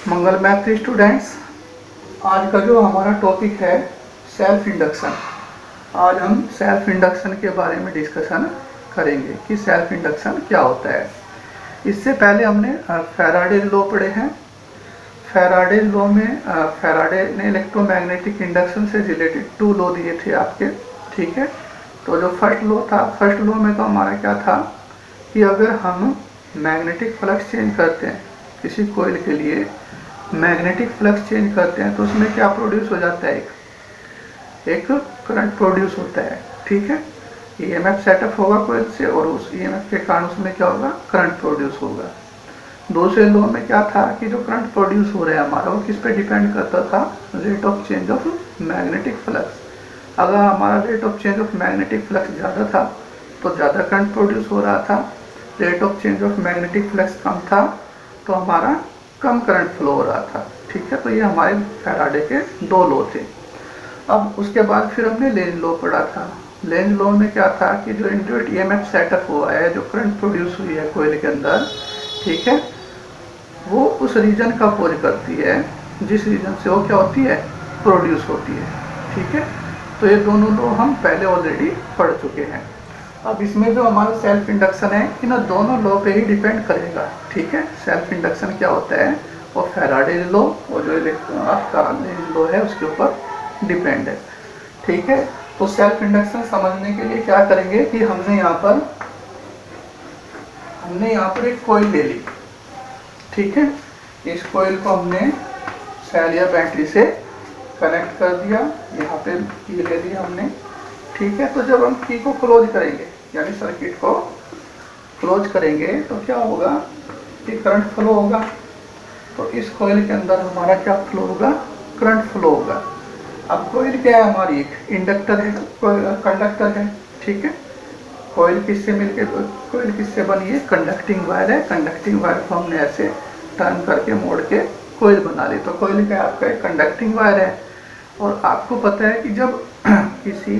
मंगल math students, आज का जो हमारा टॉपिक है सेल्फ इंडक्शन। आज हम सेल्फ इंडक्शन के बारे में डिस्कशन करेंगे कि सेल्फ इंडक्शन क्या होता है। इससे पहले हमने फैराडे लॉ पढ़े हैं। फैराडे लॉ में फैराडे ने इलेक्ट्रोमैग्नेटिक इंडक्शन से रिलेटेड 2 लॉ दिए थे आपके, ठीक है। तो जो फर्स्ट लॉ था, फर्स्ट लॉ में तो हमारा क्या था कि अगर हम मैग्नेटिक फ्लक्स चेंज करते हैं, किसी कॉइल के लिए मैग्नेटिक फ्लक्स चेंज करते हैं, तो उसमें क्या प्रोड्यूस हो जाता है, एक करंट प्रोड्यूस होता है, ठीक है। ईएमएफ सेटअप होगा कॉइल से और उस ईएमएफ के कारण उसमें क्या होगा, करंट प्रोड्यूस होगा। दूसरे लॉ में क्या था कि जो करंट प्रोड्यूस हो रहा है हमारा, वो किस पे डिपेंड करता था, rate of change of magnetic flux. अगर हमारा rate of change of magnetic flux ज़्यादा था तो ज़्यादा करंट प्रोड्यूस हो रहा था, rate of change of magnetic flux कम था तो हमारा कम करंट फ्लो हो रहा था, ठीक है। तो ये हमारे फैराडे के 2 लॉ थे। अब उसके बाद फिर हमने लेंज लॉ पढ़ा था। लेंज लॉ में क्या था कि जो इंड्यूस्ड ईएमएफ सेटअप हुआ है, जो करंट प्रोड्यूस हुई है कोयले के अंदर, ठीक है, वो उस रीजन का अपोज करती है जिस रीजन से वो क्या होती है, प्रोड्यूस होती है, ठीक है। तो ये दोनों लॉ हम पहले ऑलरेडी पढ़ चुके हैं। अब इसमें जो हमारा सेल्फ इंडक्शन है, इन दोनों लॉ पे ही डिपेंड करेगा, ठीक है। सेल्फ इंडक्शन क्या होता है, वो फैराडे लॉ और जो आपका लेंज लॉ है उसके ऊपर डिपेंड है, ठीक है। तो सेल्फ इंडक्शन समझने के लिए क्या करेंगे कि हमने यहाँ पर एक कॉइल ले ली, ठीक है। इस कॉइल को हमने सेल या बैटरी से कनेक्ट कर दिया, यहाँ पे की ले लिया हमने, ठीक है। तो जब हम की को क्लोज करेंगे, यानी सर्किट को क्लोज करेंगे, तो क्या होगा कि करंट फ्लो होगा। तो इस कॉइल के अंदर हमारा क्या फ्लो होगा, करंट फ्लो होगा। अब कॉइल क्या है, हमारी एक इंडक्टर है, कंडक्टर है, ठीक है। कॉइल किससे बनी है, कंडक्टिंग वायर है। कंडक्टिंग वायर को हमने ऐसे टर्न करके मोड़ के कॉइल बना ली। तो कॉइल क्या आपका एक कंडक्टिंग वायर है। और आपको पता है कि जब किसी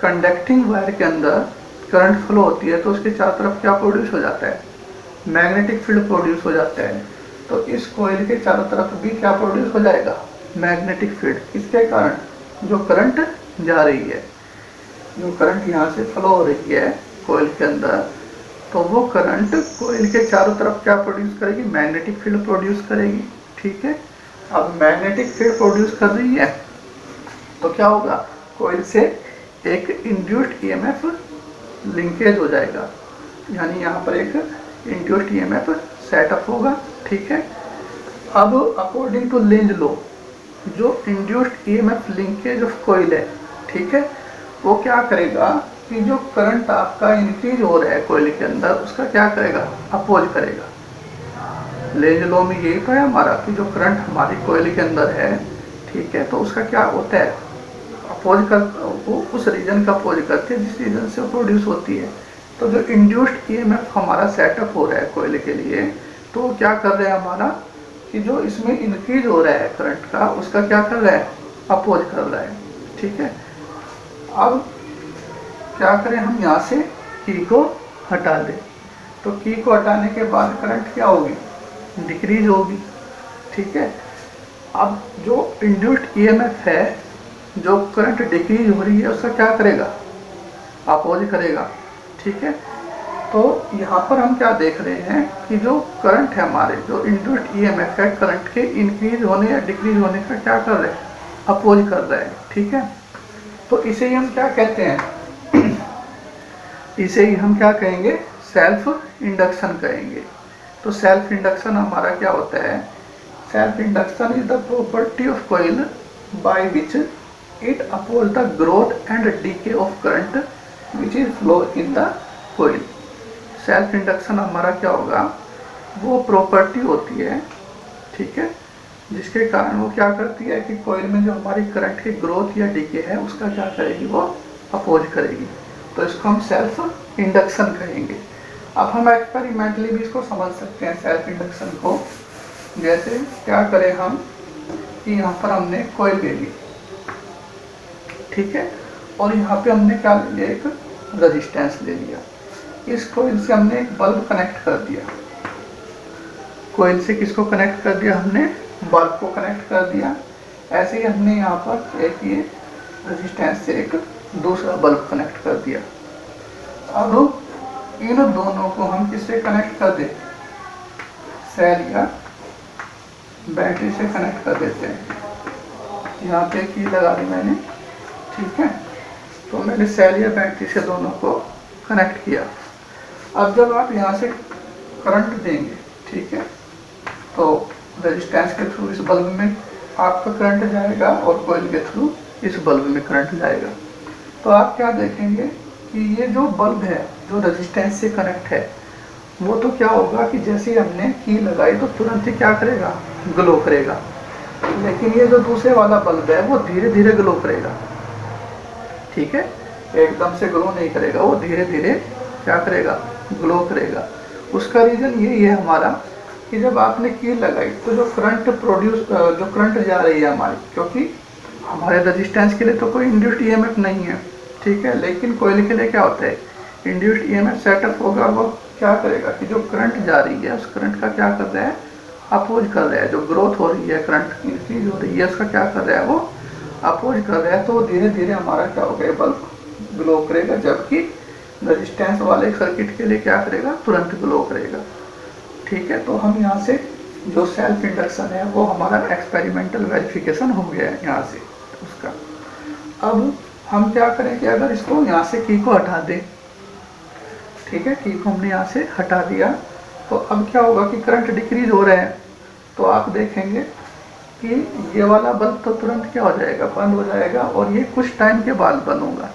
कंडक्टिंग वायर के अंदर करंट फ्लो होती है तो उसके चारों तरफ क्या प्रोड्यूस हो जाता है, मैग्नेटिक फील्ड प्रोड्यूस हो जाता है। तो इस कॉइल के चारों तरफ भी क्या प्रोड्यूस हो जाएगा, मैग्नेटिक फील्ड। किसके कारण, जो करंट जा रही है, जो करंट यहाँ से फ्लो हो रही है कॉइल के अंदर, तो वो करंट कॉइल के चारों तरफ क्या प्रोड्यूस करेगी, मैग्नेटिक फील्ड प्रोड्यूस करेगी, ठीक है। अब मैग्नेटिक फील्ड प्रोड्यूस कर रही है तो क्या होगा, कॉइल से एक इंड्यूस्ड ईएमएफ लिंकेज हो जाएगा, यानी यहाँ पर एक इंड्यूस्ड ईएमएफ सेटअप होगा, ठीक है। अब अकॉर्डिंग टू लेंज लॉ, जो induced EMF linkage of coil है, ठीक है, वो क्या करेगा कि जो करंट आपका इंक्रीज हो रहा है कॉइल के अंदर, उसका क्या करेगा, अपोज करेगा। लेंज लॉ में यही तो है हमारा कि जो करंट हमारी कॉइल के अंदर है, ठीक है, तो उसका क्या होता है, अपोज कर, वो उस रीजन का अपोज करती है जिस रीजन से प्रोड्यूस होती है। तो जो इंड्यूस्ड ईएमएफ हमारा सेटअप हो रहा है कॉइल के लिए, तो क्या कर रहा है हमारा कि जो इसमें इंक्रीज हो रहा है करंट का, उसका क्या कर रहा है, अपोज कर रहा है, ठीक है। अब क्या करें, हम यहाँ से की को हटा दें। तो की को हटाने के बाद करंट क्या होगी, डिक्रीज होगी, ठीक है। अब जो इंड्यूस्ड ईएमएफ है, जो करंट डिक्रीज हो रही है, उसका क्या करेगा, अपोज करेगा, ठीक है। तो यहाँ पर हम क्या देख रहे हैं कि जो करंट है हमारे, जो इंड्यूस्ड ईएमएफ है, करंट के इंक्रीज होने या डिक्रीज होने का क्या कर रहे हैं, अपोज कर रहा है, ठीक है। तो इसे ही हम क्या कहते हैं, इसे ही हम क्या कहेंगे, सेल्फ इंडक्शन कहेंगे। तो सेल्फ इंडक्शन हमारा क्या होता है, self induction is the property of coil by which it oppose the growth and decay of current which is flow in the coil. Self induction हमारा क्या होगा, वो प्रॉपर्टी होती है, ठीक है, जिसके कारण वो क्या करती है कि कॉइल में जो हमारी करंट की ग्रोथ या डीके है, उसका क्या करेगी, वो अपोज करेगी। तो इसको हम सेल्फ इंडक्शन कहेंगे। अब हम एक्सपेरिमेंटली भी इसको समझ सकते हैं सेल्फ इंडक्शन को। जैसे क्या करें हम कि यहाँ पर हमने कॉइल ले ली, ठीक है, और यहाँ पे हमने क्या ले लिया, एक रेजिस्टेंस ले लिया। इस कॉइल से हमने एक बल्ब कनेक्ट कर दिया, कॉइल से किसको कनेक्ट कर दिया हमने, बल्ब को कनेक्ट कर दिया। ऐसे ही हमने यहाँ पर एक ये रेजिस्टेंस से एक दूसरा बल्ब कनेक्ट कर दिया। अब इन दोनों को हम किससे कनेक्ट कर दें, सेल या बैटरी से कनेक्ट कर देते हैं। यहाँ पे की लगा दी मैंने, ठीक है। तो मैंने सेल या बैटरी से दोनों को कनेक्ट किया। अब जब आप यहाँ से करंट देंगे, ठीक है, तो रेजिस्टेंस के थ्रू इस बल्ब में आपका करंट जाएगा और कॉइल के थ्रू इस बल्ब में करंट जाएगा। तो आप क्या देखेंगे कि ये जो बल्ब है जो रेजिस्टेंस से कनेक्ट है वो तो क्या होगा कि जैसे ही हमने की लगाई तो तुरंत ही क्या करेगा, ग्लो करेगा। लेकिन ये जो दूसरे वाला बल्ब है वो धीरे धीरे ग्लो करेगा, ठीक है, एकदम से ग्लो नहीं करेगा, वो धीरे धीरे क्या करेगा, ग्लो करेगा। उसका रीज़न यही है हमारा कि जब आपने की लगाई तो जो करंट जा रही है हमारी, क्योंकि हमारे रेजिस्टेंस के लिए तो कोई इंड्यूस्ड ईएमएफ नहीं है, ठीक है, लेकिन कॉइल के लिए क्या होता है, इंड्यूस्ड ईएमएफ सेटअप होगा। वो क्या करेगा कि जो करंट जा रही है उस करंट का क्या कर रहा है, अपोज कर रहा है। जो ग्रोथ हो रही है, करंट इंक्रीज हो रही है, उसका क्या कर रहा है, वो अपोज कर रहा है। तो धीरे धीरे हमारा क्या होगा, बल्ब ग्लो करेगा, जबकि रेजिस्टेंस वाले सर्किट के लिए क्या करेगा, तुरंत ग्लो करेगा, ठीक है। तो हम यहाँ से जो सेल्फ इंडक्शन है वो हमारा एक्सपेरिमेंटल वेरिफिकेशन हो गया है यहाँ से उसका। अब हम क्या करें कि अगर इसको यहाँ से की को हटा दें, ठीक है, की को हमने यहाँ से हटा दिया, तो अब क्या होगा कि करंट डिक्रीज हो रहा है। तो आप देखेंगे कि ये वाला बल्ब तो तुरंत क्या हो जाएगा, बंद हो जाएगा, और ये कुछ टाइम के बाद बंद होगा,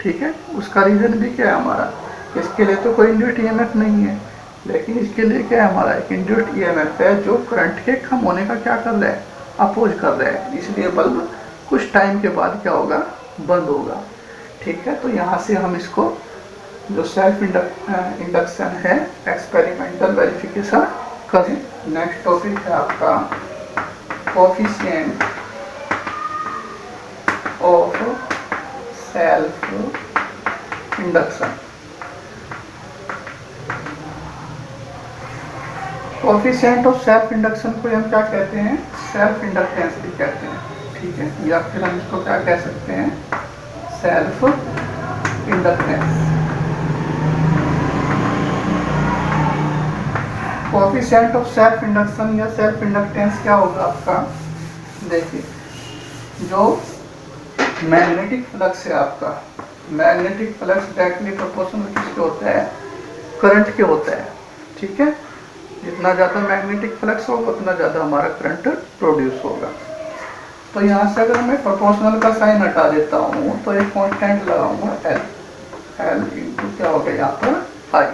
ठीक है। उसका रीज़न भी क्या है हमारा, इसके लिए तो कोई इंड्यूस्ड ईएमएफ नहीं है, लेकिन इसके लिए क्या है हमारा, एक इंड्यूस्ड ईएमएफ है जो करंट के कम होने का क्या कर रहा है, अपोज कर रहा है। इसलिए बल्ब कुछ टाइम के बाद क्या होगा, बंद होगा, ठीक है। तो यहाँ से हम इसको जो सेल्फ इंडक्शन है एक्सपेरिमेंटल वेरिफिकेशन करें। नेक्स्ट टॉपिक है आपका coefficient of self induction. Coefficient of self induction को हम क्या कहते हैं, सेल्फ इंडक्टेंस भी कहते हैं, ठीक है, या फिर हम इसको क्या कह सकते हैं, self inductance. Coefficient of self induction या सेल्फ इंडक्टेंस क्या होगा आपका, देखिए, जो मैग्नेटिक फ्लक्स है आपका, मैग्नेटिक फ्लक्स डायरेक्टली प्रोपोर्शनल किसके होता है, करंट के होता है, ठीक है। जितना ज़्यादा मैग्नेटिक फ्लक्स होगा उतना ज़्यादा हमारा करंट प्रोड्यूस होगा। तो यहाँ से अगर मैं प्रोपोर्शनल का साइन हटा देता हूँ तो एक कांस्टेंट लगाऊंगा एल इंटू क्या होगा यहाँ पर आई।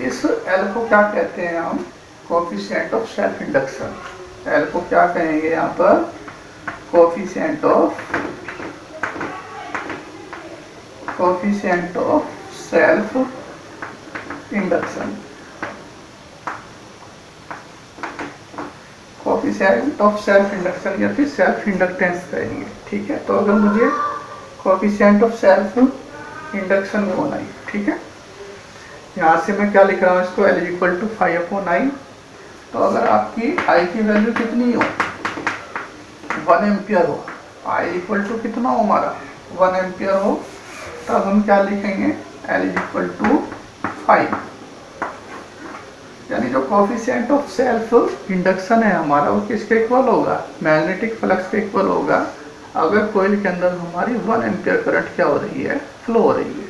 इस एल को क्या कहते हैं हम, coefficient of self induction. L को क्या कहेंगे यहाँ पर, coefficient of self induction, coefficient of self induction या फिर सेल्फ इंडक्टेंस कहेंगे, ठीक है। तो अगर मुझे कोफिशिएंट ऑफ सेल्फ इंडक्शन होना है, ठीक है, यहाँ से मैं क्या लिख रहा हूँ इसको, L इक्वल टू 5/9। तो अगर आपकी I की वैल्यू कितनी हो, 1 एम्पियर हो, I इक्वल टू कितना हो हमारा, 1 एम्पियर हो, तब हम क्या लिखेंगे, L इक्वल टू 5। यानी जो कोफिशिएंट ऑफ सेल्फ इंडक्शन है हमारा वो किसके इक्वल होगा, मैग्नेटिक फ्लक्स के इक्वल होगा, अगर कोइल के अंदर हमारी 1 एम्पियर करंट क्या हो रही है, फ्लो हो रही है।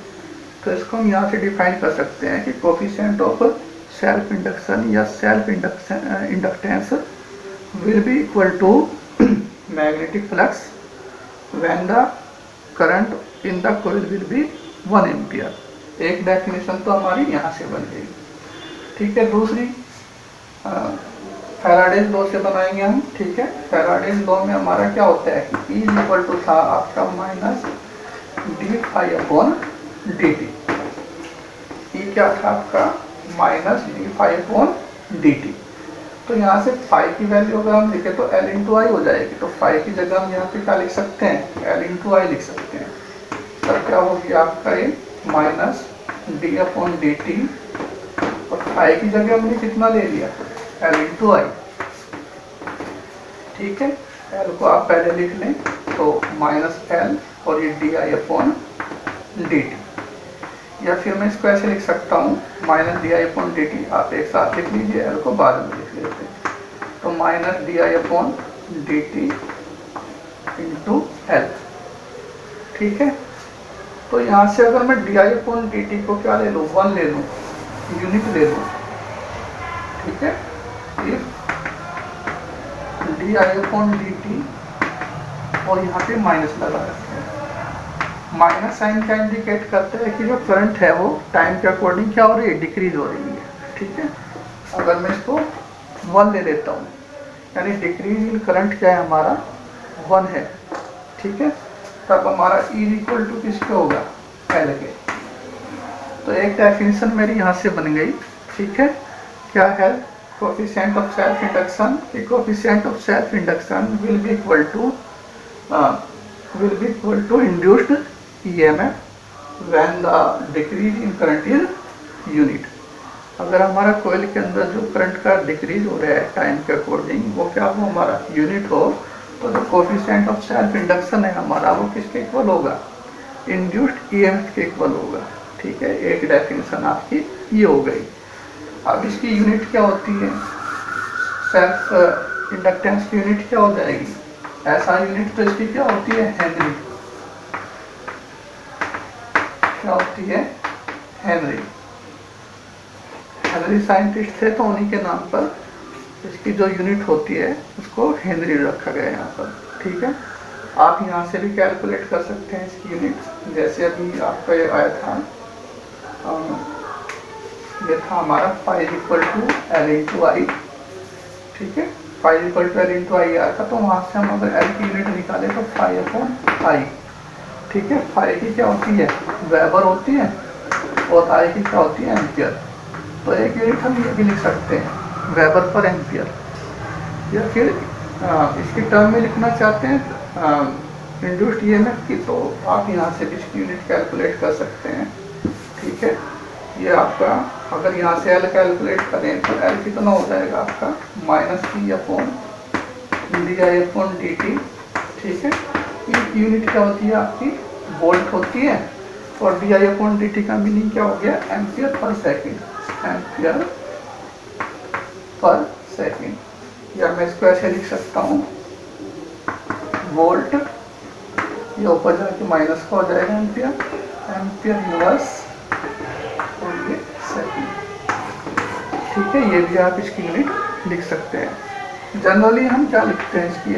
तो इसको हम यहाँ से डिफाइन कर सकते हैं कि कोफिशिएंट ऑफ सेल्फ इंडक्शन या self inductance will be equal to magnetic flux when the current in the coil will be 1 ampere. एक डेफिनेशन तो हमारी यहाँ से बन गई, ठीक है। दूसरी फैराडेज लॉ से बनाएंगे हम, ठीक है। फैराडेज लॉ में हमारा क्या होता है कि E इक्वल टू था आपका माइनस d∅/dt। E क्या था आपका, माइनस d∅/dt। तो यहाँ से फाई की वैल्यू अगर हम लिखे तो L इंटू आई हो जाएगी। तो फाई की जगह हम यहाँ पे क्या लिख सकते हैं, L इंटू आई लिख सकते हैं। तब क्या होगी आपका ये माइनस d/dt, और फाई की जगह हमने कितना ले लिया, L इंटू आई। ठीक है, एल को आप पहले लिख लें तो माइनस एल और ये D I upon D T, या फिर मैं इसको ऐसे लिख सकता हूँ minus D I upon D T, आप एक साथ लिख लीजिए, एल को बाद में लिख लेते हैं, तो minus D I upon D T into L. ठीक है, तो यहाँ से अगर मैं D I upon D T को क्या ले लूँ, 1 ले लूँ, यूनिट ले लूँ। ठीक है, if D I upon D T और यहाँ पे माइनस लगा रखते हैं। माइनस साइन क्या इंडिकेट करता है कि जो करंट है वो टाइम के अकॉर्डिंग क्या हो रही है, डिक्रीज हो रही है। ठीक है, अगर मैं इसको 1 ले लेता हूँ, यानी डिक्रीज इन करंट क्या है हमारा, 1 है। ठीक है, तब हमारा E इक्वल टू किसके होगा, एल के। तो एक डेफिनेशन मेरी यहाँ से बन गई। ठीक है, क्या है, कोफिशिएंट ऑफ सेल्फ इंडक्शन, कि coefficient of self induction will be equal to induced EMF when the decrease in current is unit. अगर हमारा कोयल के अंदर जो करंट का डिक्रीज हो रहा है टाइम के अकॉर्डिंग, वो क्या हो, हमारा यूनिट हो, तो जो कोफिशिएंट ऑफ सेल्फ इंडक्शन है हमारा वो किसके इक्वल होगा, इंड्यूस्ड EMF के इक्वल होगा। ठीक है, एक डेफिनेशन आपकी ये हो गई। अब इसकी यूनिट क्या होती है, सेल्फ इंडक्टेंस की यूनिट क्या हो जाएगी, ऐसा यूनिट तो इसकी क्या होती है, हेनरी। क्या होती है, हेनरी। हेनरी साइंटिस्ट थे तो उन्हीं के नाम पर इसकी जो यूनिट होती है उसको हेनरी रखा गया है यहाँ पर। ठीक है, आप यहाँ से भी कैलकुलेट कर सकते हैं इसकी यूनिट, जैसे अभी आपका ये आया था, ये था हमारा five equal to L into I. ठीक है, five equal to L into I आया था, तो वहाँ से हम अगर एल की यूनिट निकाले तो 5 अपॉन आई। ठीक है, फाइव की क्या होती है, वेबर होती है, और आई की क्या होती है, एम्पियर। तो एक यूनिट हम ये भी लिख सकते हैं, वेबर पर एम्पियर, या फिर इसकी टर्म में लिखना चाहते हैं इंड्यूस्ड EMF की, तो आप यहाँ से भी इसकी यूनिट कैलकुलेट कर सकते हैं। ठीक है, ये आपका अगर यहाँ से एल कैलकुलेट करें तो एल कितना हो जाएगा आपका, minus T upon D I upon D T. ठीक है, ये यूनिट क्या होती है आपकी, वोल्ट होती है, और D I upon D T का मीनिंग क्या हो गया, ampere per second, ampere per second. या मैं इसको ऐसे लिख सकता हूँ, वोल्ट, ये ऊपर जाके माइनस का हो जाएगा एम्पियर, एम्पियर इनवर्स और ये सेकेंड। ठीक है, ये भी आप इसकी यूनिट लिख सकते हैं। जनरली हम क्या लिखते हैं इसकी